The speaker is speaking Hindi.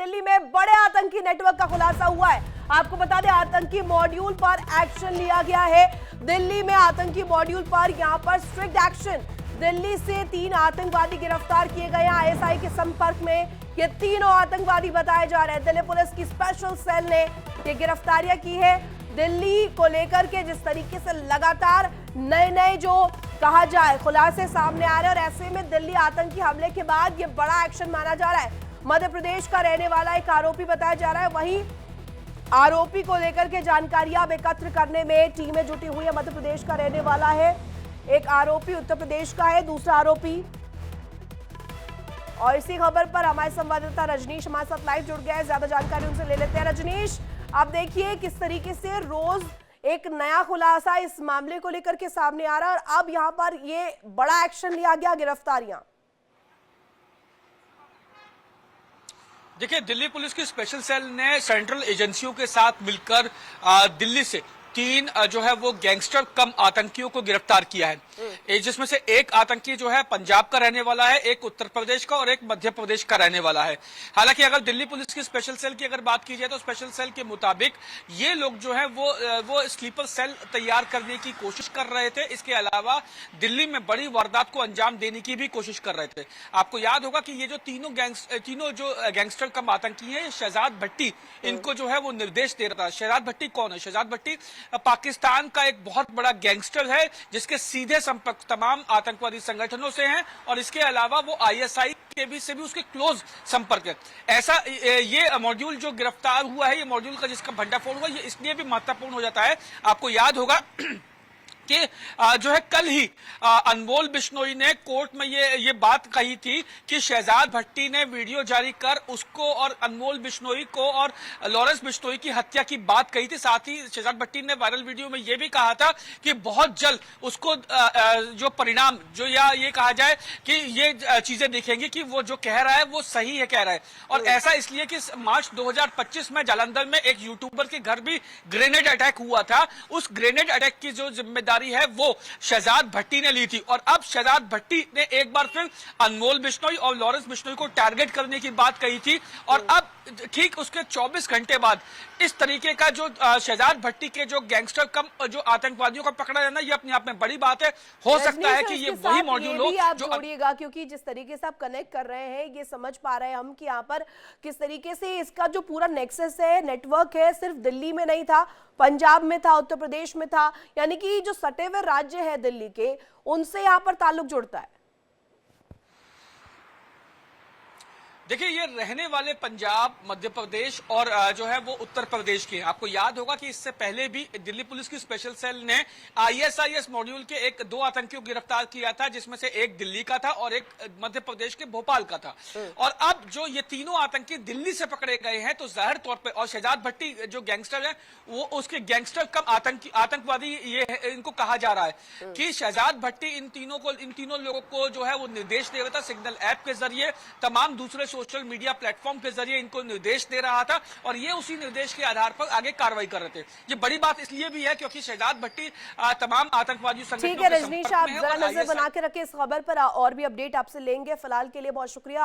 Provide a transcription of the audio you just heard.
दिल्ली में बड़े आतंकी नेटवर्क का खुलासा हुआ है। आपको बता दें, आतंकी मॉड्यूल पर एक्शन लिया गया है। दिल्ली में आतंकी मॉड्यूल पर यहां पर स्ट्रिक्ट एक्शन। दिल्ली से 3 आतंकवादी गिरफ्तार किए गए हैं। आईएसआई के संपर्क में ये तीनों आतंकवादी बताए जा रहे हैं। दिल्ली पुलिस की स्पेशल सेल ने ये गिरफ्तारियां की है। दिल्ली को लेकर के जिस तरीके से लगातार नए जो कहा जाए खुलासे सामने आ रहे हैं, और ऐसे में दिल्ली आतंकी हमले के बाद ये बड़ा एक्शन माना जा रहा है। मध्य प्रदेश का रहने वाला एक आरोपी बताया जा रहा है। वहीं आरोपी को लेकर के जानकारियां अब एकत्र करने में टीमें जुटी हुई है। मध्य प्रदेश का रहने वाला है एक आरोपी, उत्तर प्रदेश का है दूसरा आरोपी। और इसी खबर पर हमारे संवाददाता रजनीश हमारे साथ लाइव जुड़ गया है। ज्यादा जानकारी उनसे ले लेते हैं। रजनीश, आप देखिए किस तरीके से रोज एक नया खुलासा इस मामले को लेकर के सामने आ रहा है, और अब यहां पर ये बड़ा एक्शन लिया गया, गिरफ्तारियां। देखिए, दिल्ली पुलिस की स्पेशल सेल ने सेंट्रल एजेंसियों के साथ मिलकर दिल्ली से 3 जो है वो गैंगस्टर कम आतंकियों को गिरफ्तार किया है, जिसमें से एक आतंकी जो है पंजाब का रहने वाला है, एक उत्तर प्रदेश का और एक मध्य प्रदेश का रहने वाला है। हालांकि अगर दिल्ली पुलिस की स्पेशल सेल की अगर बात की जाए तो स्पेशल सेल के मुताबिक ये लोग जो है वो स्लीपर सेल तैयार करने की कोशिश कर रहे थे। इसके अलावा दिल्ली में बड़ी वारदात को अंजाम देने की भी कोशिश कर रहे थे। आपको याद होगा कि ये जो तीनों जो गैंगस्टर कम आतंकी हैं, शहजाद भट्टी इनको जो है वो निर्देश दे रहा था। शहजाद भट्टी कौन है? शहजाद भट्टी पाकिस्तान का एक बहुत बड़ा गैंगस्टर है जिसके सीधे संपर्क तमाम आतंकवादी संगठनों से हैं, और इसके अलावा वो आईएसआई के भी से भी उसके क्लोज संपर्क है। ऐसा ये मॉड्यूल जो गिरफ्तार हुआ है, ये मॉड्यूल का जिसका भंडाफोड़ हुआ, ये इसलिए भी महत्वपूर्ण हो जाता है। आपको याद होगा कि जो है कल ही अनमोल बिश्नोई ने कोर्ट में ये बात कही थी कि शहजाद भट्टी ने वीडियो जारी कर उसको और अनमोल बिश्नोई को और लॉरेंस बिश्नोई की हत्या की बात कही थी। साथ ही शहजाद भट्टी ने वायरल वीडियो में ये भी कहा था कि बहुत जल्द उसको जो परिणाम जो या ये कहा जाए कि ये चीजें दिखेंगी कि वो जो कह रहा है वो सही है कह रहा है। और ऐसा इसलिए कि मार्च 2025 में जालंधर में एक यूट्यूबर के घर भी ग्रेनेड अटैक हुआ था। उस ग्रेनेड अटैक की जो जिम्मेदारी है वो शहजाद भट्टी ने ली थी, और अब शहजाद भट्टी ने एक बार फिर अनमोल बिश्नोई और लॉरेंस बिश्नोई को टारगेट करने की बात कही थी। और अब ठीक उसके 24 घंटे बाद इस तरीके का जो शहजाद भट्टी के जो गैंगस्टर कम जो आतंकवादियों को पकड़ा जाना, ये अपने आप में बड़ी बात है। हो सकता है कि ये वही मॉड्यूल हो आप जोड़िएगा, क्योंकि जिस तरीके से आप कनेक्ट कर रहे हैं ये समझ पा रहे हैं हम कि यहाँ पर किस तरीके से इसका जो पूरा नेक्सस है, नेटवर्क है, सिर्फ दिल्ली में नहीं था, पंजाब में था, उत्तर प्रदेश में था, यानी कि जो सटे हुए राज्य है दिल्ली के, उनसे यहाँ पर ताल्लुक जुड़ता है। देखिए, ये रहने वाले पंजाब, मध्य प्रदेश और जो है वो उत्तर प्रदेश के। आपको याद होगा कि इससे पहले भी दिल्ली पुलिस की स्पेशल सेल ने आईएसआईएस मॉड्यूल के 2 आतंकियों को गिरफ्तार किया था, जिसमें से एक दिल्ली का था और एक मध्य प्रदेश के भोपाल का था। और अब जो ये तीनों आतंकी दिल्ली से पकड़े गए हैं, तो जाहिर तौर पर, और शहजाद भट्टी जो गैंगस्टर है वो उसके गैंगस्टर कम आतंकवादी ये इनको कहा जा रहा है कि शहजाद भट्टी इन तीनों लोगों को जो है वो निर्देश दे रहा था। सिग्नल ऐप के जरिए, तमाम दूसरे सोशल मीडिया प्लेटफॉर्म के जरिए इनको निर्देश दे रहा था, और ये उसी निर्देश के आधार पर आगे कार्रवाई कर रहे थे। ये बड़ी बात इसलिए भी है क्योंकि शहजाद भट्टी तमाम आतंकवादी संगठनों ठीक है रजनीश, आप जरा नजर बना के रखें इस खबर पर, और भी अपडेट आपसे लेंगे। फिलहाल के लिए बहुत शुक्रिया।